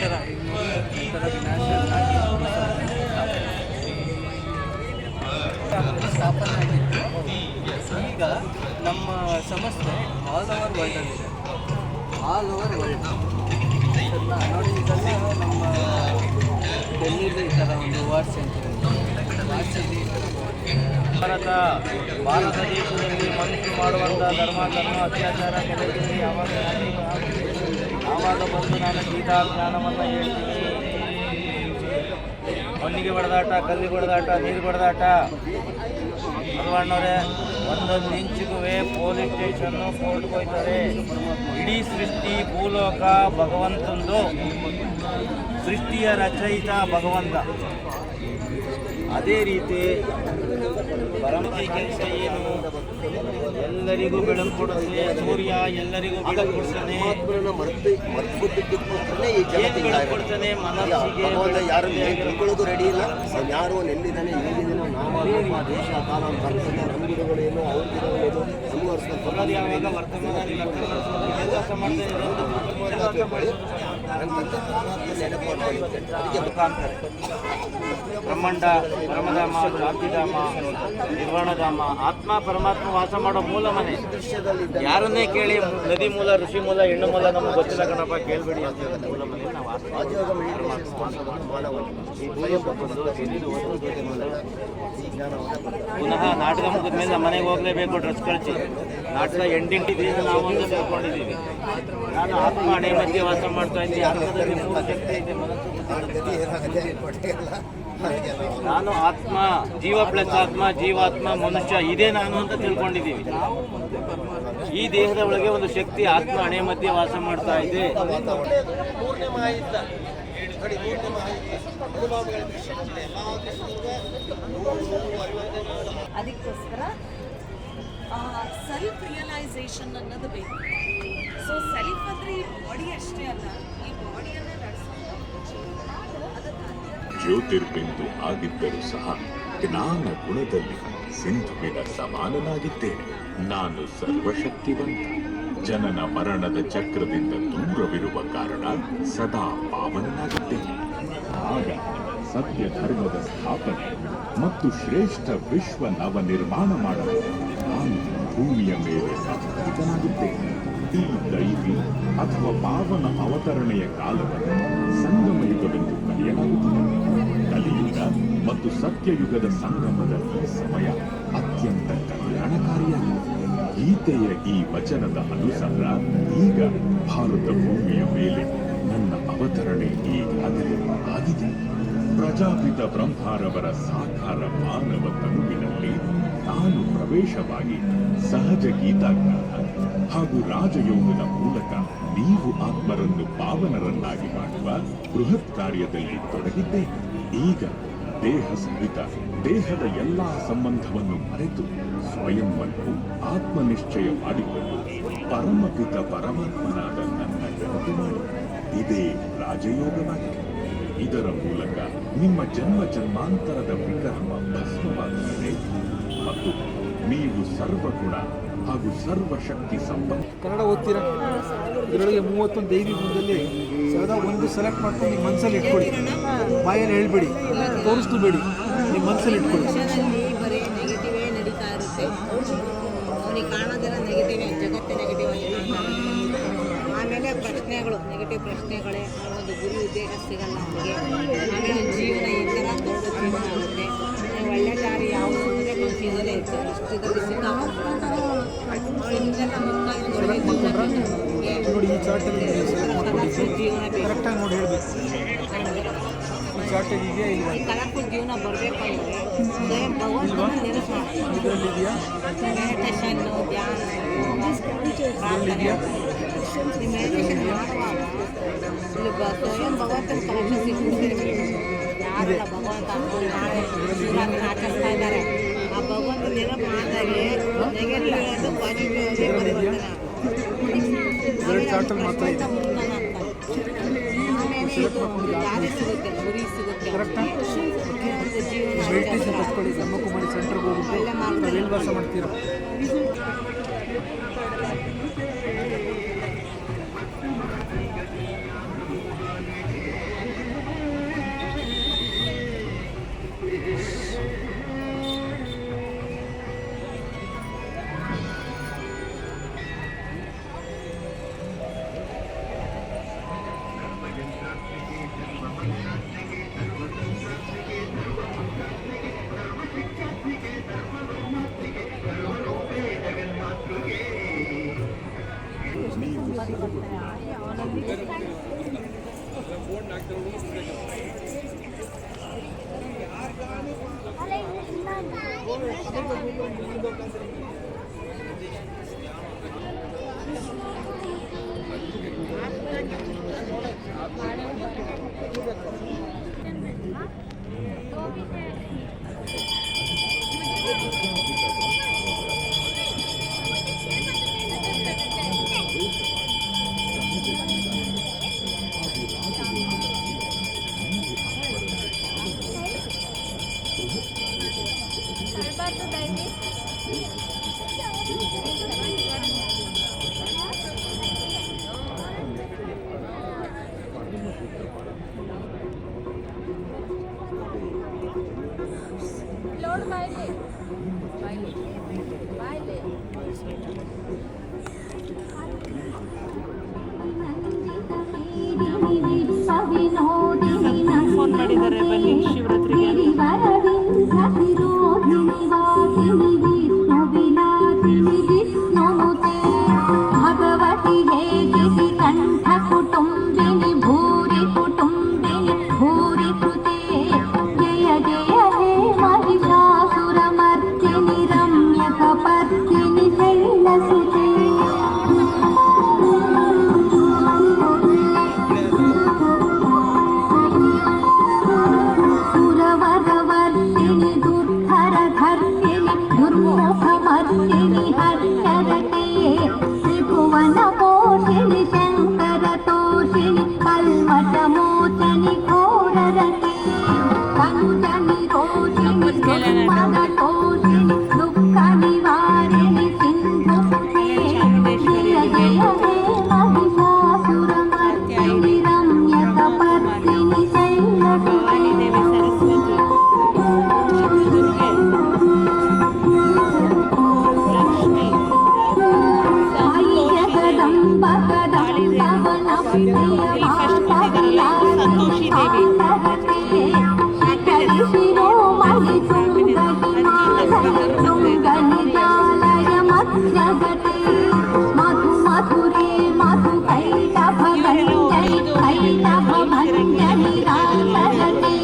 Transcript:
ಥರ ಈಗ ನೋಡಿ ಈ ಥರ ನ್ಯಾಷನಲ್ ಆಗಿ ಸ್ಥಾಪನೆ ಆಗಿತ್ತು. ಈಗ ನಮ್ಮ ಸಂಸ್ಥೆ ಆಲ್ ಓವರ್ ವರ್ಲ್ಡಲ್ಲಿದೆ, ಆಲ್ ಓವರ್ ವರ್ಲ್ಡ್ ನೋಡಿ. ಇದೆಲ್ಲ ನಮ್ಮ ಡೆಲ್ಲಿಲಿ ಈ ಥರ ಒಂದು ವಾರ್ಡ್ ಸೆಂಟರ್ ಇದೆ, ವಾರ್ಡ್ಸಲ್ಲಿ ಈ ಥರ ಭಾರತ ದೇಶದಲ್ಲಿ ಮನುಷ್ಯ ಮಾಡುವಂಥ ಧರ್ಮ ಅತ್ಯಾಚಾರ ಕೆಲಸದಲ್ಲಿ ಯಾವಾಗ ಬಂದು ನಾನು ಗೀತಾ ಜ್ಞಾನವನ್ನು ಹೇಳ್ತೀನಿ. ಮಣ್ಣಿಗೆ ಹೊಡೆದಾಟ, ಕಲ್ಲಿಗೆ ಹೊಡೆದಾಟ, ನೀರು ಹೊಡೆದಾಟ ಅಲ್ವಣ್ಣವ್ರೆ. ಒಂದೊಂದು ಇಂಚಿಗೂ ಪೊಲೀಸ್ ಸ್ಟೇಷನ್ನು ಕೋರ್ಟ್ಗೆ ಹೋಗ್ತಾರೆ. ಇಡೀ ಸೃಷ್ಟಿ ಭೂಲೋಕ ಭಗವಂತಂದು, ಸೃಷ್ಟಿಯ ರಚಯಿತ ಭಗವಂತ. ಅದೇ ರೀತಿ ಪರಮತಿ ಕೆಲಸ ಏನು? ಎಲ್ಲರಿಗೂ ಬೆಳಕು ಕೊಡುತ್ತೆ ಸೂರ್ಯ, ಎಲ್ಲರಿಗೂ ಬೆಳಕು ಕೊಡ್ತಾನೆ. ಏನು ಬೆಳಕು ಕೊಡ್ತಾನೆ? ಮನಸ್ಸಿಗೆ ಯಾರು ರೆಡಿ ಇಲ್ಲ. ಯಾರು ಎಲ್ಲಿದ್ದಾನೆ, ಹೇಗಿದ್ದಾನೋ ನಮ್ಮ ದೇಶ ಕಾಲ ನಮ್ಮ ಗಿಡಗಳೇನು, ಅವ್ರ ಗಿಡಗಳೇನು ನಮಗೂ ಬರೋದು ಯಾವಾಗ ವರ್ತಮಾನ ಕೆಲಸ ಮಾಡ್ತಾರೆ. ಬ್ರಹ್ಮಾಂಡ, ಪರಮಧಾಮ, ಶಾಂತಿಧಾಮ, ನಿರ್ವಾಣಧಾಮ, ಆತ್ಮ ಪರಮಾತ್ಮ ವಾಸ ಮಾಡೋ ಮೂಲ ಮನೆ. ಯಾರನ್ನೇ ಕೇಳಿ ನದಿ ಮೂಲ, ಋಷಿ ಮೂಲ, ಹೆಣ್ಣು ಮೂಲ ನಮಗೆ ಗೊತ್ತಿಲ್ಲ ಕಣಪ್ಪ, ಕೇಳಬೇಡಿ ಅಂತ ಹೇಳೋದು ಮೂಲ ಮನೆ. ನಾವು ಪುನಃ ನಾಟಕ ಮುಗಿದ ಮೇಲೆ ನಮ್ಮ ಮನೆಗೆ ಹೋಗಲೇಬೇಕು, ಡ್ರೆಸ್ ಕಳಿಸಿ. ನಾಟಕ ಎಂಡಿಂಗ್ ಇದರಿಂದ ನಾವು ಅಂತ ತಿಳ್ಕೊಂಡಿದ್ದೀವಿ. ನಾನು ಆತ್ಮ ಹಣೆ ಮಧ್ಯೆ ವಾಸ ಮಾಡ್ತಾ ಇದ್ದೀನಿ. ಆತ್ಮದಲ್ಲಿ ಮೂಲ ಶಕ್ತಿ ಇದೆ, ನಾನು ಆತ್ಮ, ಜೀವ ಪ್ಲಸ್ ಆತ್ಮ, ಜೀವಾತ್ಮ, ಮನುಷ್ಯ, ಇದೇ ನಾನು ಅಂತ ತಿಳ್ಕೊಂಡಿದ್ದೀವಿ. ಈ ದೇಹದ ಒಳಗೆ ಒಂದು ಶಕ್ತಿ ಆತ್ಮ ಹಣೆ ಮಧ್ಯೆ ವಾಸ ಮಾಡ್ತಾ ಇದೆ. ಅದಕ್ಕೋಸ್ಕರ ಸೆಲ್ಫ್ ರಿಯಲೈಸೇಷನ್ ಅನ್ನೋದು ಬೇಕು. ಸೊ ಸೆಲ್ಫ್ ಅಂದರೆ ಈ ಬಾಡಿ ಅಷ್ಟೇ ಅಲ್ಲ, ಈ ಬಾಡಿಯನ್ನು ಜ್ಯೋತಿರ್ಬಿಂದು ಆಗಿದ್ದರೂ ಸಹ ಜ್ಞಾನ ಗುಣದಲ್ಲಿ ಸಿಂಧುವಿನ ಸಮಾನನಾಗಿದ್ದೇನೆ. ನಾನು ಸರ್ವಶಕ್ತಿವಂತ. ಜನನ ಮರಣದ ಚಕ್ರದಿಂದ ದೂರವಿರುವ ಕಾರಣ ಸದಾ ಪಾವನನಾಗಿದ್ದೇನೆ. ಆಗ ಸತ್ಯ ಧರ್ಮದ ಸ್ಥಾಪನೆ ಮತ್ತು ಶ್ರೇಷ್ಠ ವಿಶ್ವ ನವ ನಿರ್ಮಾಣ ಮಾಡಲು ನಾನು ಭೂಮಿಯ ಮೇಲೆ ಅವತರಿತನಾಗಿದ್ದೇನೆ. ಈ ದೈವಿ ಅಥವಾ ಪಾವನ ಅವತರಣೆಯ ಕಾಲವನ್ನು ಸಂಗಮ ಯುಗವೆಂದು ಕರೆಯಲಾಗುತ್ತದೆ. ಕಲಿಯುಗ ಮತ್ತು ಸತ್ಯಯುಗದ ಸಂಗಮದ ಈ ಸಮಯ ಅತ್ಯಂತ ಕಲ್ಯಾಣಕಾರಿಯಾಗಿದೆ. ಗೀತೆಯ ಈ ವಚನದ ಅನುಸಾರ ಈಗ ಭಾರತ ಭೂಮಿಯ ಮೇಲೆ ನನ್ನ ಅವತರಣೆ ಈಗಾಗಲೇ ಆಗಿದೆ. ಪ್ರಜಾಪಿತ ಬ್ರಹ್ಮರವರ ಸಾಕಾರ ಮಾನವ ತನುವಿನಲ್ಲಿ ನಾನು ಪ್ರವೇಶವಾಗಿ ಸಹಜ ಗೀತಾಜ್ಞಾನ ಹಾಗೂ ರಾಜಯೋಗದ ಮೂಲಕ ನೀವು ಆತ್ಮರನ್ನು ಪಾವನರನ್ನಾಗಿ ಮಾಡುವ ಬೃಹತ್ ಕಾರ್ಯದಲ್ಲಿ ತೊಡಗಿದ್ದೇನೆ. ಈಗ ದೇಹ ಸಹಿತ ದೇಹದ ಎಲ್ಲಾ ಸಂಬಂಧವನ್ನು ಮರೆತು ಸ್ವಯಂವನ್ನು ಆತ್ಮನಿಶ್ಚಯ ಮಾಡಿಕೊಂಡು ಪರಮಪಿತ ಪರಮಾತ್ಮನಾದ ನನ್ನ ನೆನಪು ಮಾಡಿ. ಇದೇ ರಾಜಯೋಗವಾಗಿದೆ. ಇದರ ಮೂಲಕ ನಿಮ್ಮ ಜನ್ಮ ಜನ್ಮಾಂತರದ ವಿಕರ್ಮ ಭಸ್ಮವಾಗುತ್ತದೆ ಮತ್ತು ನೀವು ಸರ್ವಗುಣ ಹಾಗೂ ಸರ್ವಶಕ್ತಿ ಸಂಪನ್ನ. ಕನ್ನಡ ಓದ್ತೀರಾ? ಇದರೊಳಗೆ 31 ದೈವಿ ಗುಣದಲ್ಲಿ ಸದಾ ಒಂದು ಸೆಲೆಕ್ಟ್ ಮಾಡ್ಕೊಂಡು ನಿಮ್ಮ ಮನಸ್ಸಲ್ಲಿ ಇಟ್ಕೊಳ್ಳಿ. ಬಾಯಲ್ಲಿ ಹೇಳ್ಬೇಡಿ, ತೋರಿಸ್ತು ಬೇಡಿ, ನಿಮ್ಮ ಮನಸ್ಸಲ್ಲಿ ಇಟ್ಕೊಳ್ಳಿ. ಬರೀ ನೆಗೆಟಿವೇ ನಡೀತಾ ಇರುತ್ತೆ. ಅವನಿಗೆ ಕಾಣೋದೆಲ್ಲ ನೆಗೆಟಿವೇ, ಜಗತ್ತೇ ನೆಗೆಟಿವ್ ಆಗಿ ಕಾಣ್ತಾರೆ. ಆಮೇಲೆ ಪ್ರಶ್ನೆಗಳು, ನೆಗೆಟಿವ್ ಪ್ರಶ್ನೆಗಳೇ, ಒಂದು ಗುರಿ ಉದ್ದೇಶ ಸಿಗಲ್ಲ ನಮಗೆ. ಆಮೇಲೆ ಜೀವನ ಈ ಥರ ದೊಡ್ಡ ಜೀವನ ಆಗುತ್ತೆ. ಒಳ್ಳೆ ದಾರಿ ಯಾವುದು ಅಂದರೆ ಕನ್ಫ್ಯೂಸಲ್ಲೇ ಇರುತ್ತೆ. ಇಷ್ಟದಲ್ಲಿ ಸಿಕ್ಕಾಕೊಂಡ್ಬಿಡ್ತಾರೆ. ಇದೆಲ್ಲ ಮುಂದಾಗಿ ಒಳ್ಳೆ ನೋಡಿ, ಈ ಚಾರ್ಟಲ್ಲಿ ಜೀವನ ಕರೆಕ್ಟಾಗಿ ನೋಡಿ ಹೇಳಬೇಕು. ಈ ಚಾರ್ಟಲ್ಲಿ ಇದೆಯಾ ಇಲ್ಲ? ಕಲರ್ಫುಲ್ ಜೀವನ ಬರಬೇಕಂದ್ರೆ ಸ್ವಯಂ ಭಗವಂತನ ನೆನಪು ಮಾಡಿ. ಇದರಲ್ಲಿ ಇದೆಯಾ? ಮೆಡಿಟೇಷನ್ನು, ಧ್ಯಾನ, ಪ್ರಾರ್ಥನೆ. ಈ ಮೆಡಿಟೇಷನ್ ಮಾಡುವಾಗ ಇಲ್ಲಿ ಸ್ವಯಂ ಭಗವಂತನ ಕಲೆಕ್ಷನ್ ಸಿಗ್ತಿದೆ. ಯಾರೆಲ್ಲ ಭಗವಂತ ನಾಳೆ ಶಿವರಾತ್ರಿ ಆಚರಿಸ್ತಾ ಇದ್ದಾರೆ, ಆ ಭಗವಂತ ನೆನಪು ಮಾಡಿದಾಗೆ ನೆಗೆಟಿವ್ ಅನ್ನೋದು ಪಾಸಿಟಿವ್ ಆಗಿ ಪರಿವರ್ತನೆ ದಾರಿ ಸಿಗುತ್ತೆ, ಗುರಿ ಸಿಗುತ್ತೆ. ಮೆಡಿಟೇಷನ್ ಕಲ್ತ್ಕೊಳ್ಳಿ. ಬ್ರಹ್ಮಕುಮಾರಿ ಸೆಂಟರ್ಗೆ ಹೋಗ್ಬಿಟ್ಟು ನಾವು ಎಲ್ಲಿ ವಾಸ ಮಾಡ್ತೀರಾ? ಫೋನ್ ಮಾಡಿದ್ದಾರೆ ಬನ್ನಿ ಶಿವರಾತ್ರಿಗೆ ಭಗವತಿ ಹೇಗೆ ಕಂಠ ಕುಟುಂಬಿನಿ ಭೂರಿ ಕುಟುಂಬಿನಿ ಭೂರಿ ಕೃತೆ ಜಯ ಜಯ ಹೇ ಮಹಿಷಾಸುರ ಮರ್ದಿನಿ ರಮ್ಯಕ ಪರ್ದಿನಿ ಶೈಲಸುತೆ ಸುರವರವರ್ದಿನಿ ದುರ್ಧರ ಧರ್ದಿನಿ ದುರ್ಮುಖಮರ್ದಿನಿ ಹರ್ಷರತೆ ತ್ರಿಭುವನ ಮೋಹಿನಿ ಶಂಕರ ತೋಷಿನಿ ಕಲ್ಮಠ ಮೋಚನಿ ಘೋರರತೆ ಕನುಜನಿ ರೋಷಿನಿ ದುರ್ಮದ ತೋಷಿನಿ ದುಃಖ ನಿವಾರಿಣಿ ಸಿಂಧು ಜಯ ಜಯ ಹೇ ಮಹಿಷಾಸುರ ಮರ್ದಿನಿ ರಮ್ಯಕ ಪರ್ದಿನಿ ಶೈಲಸುತೆ ಸರಸ್ವತಿ ಚಿತ್ರದುರ್ಗೆ ಲಕ್ಷ್ಮಿ ಸಾಯಿ ಜಗದಂಬ ಕದಂಬವನ ಪ್ರಿಯ ಸಂತೋಷಿ ದೇವಿ ಶಿರೋಮಣಿ ತುಂಗನಿಜಾಲಯ ಮಧ್ಯಗತೆ ಮಧು ಮಧುರೇ ಮಧು ಕೈಟಭ ಭಂಜನಿ ಕೈಟಭ ಭಂಜನಿ ರಾಸರತೆ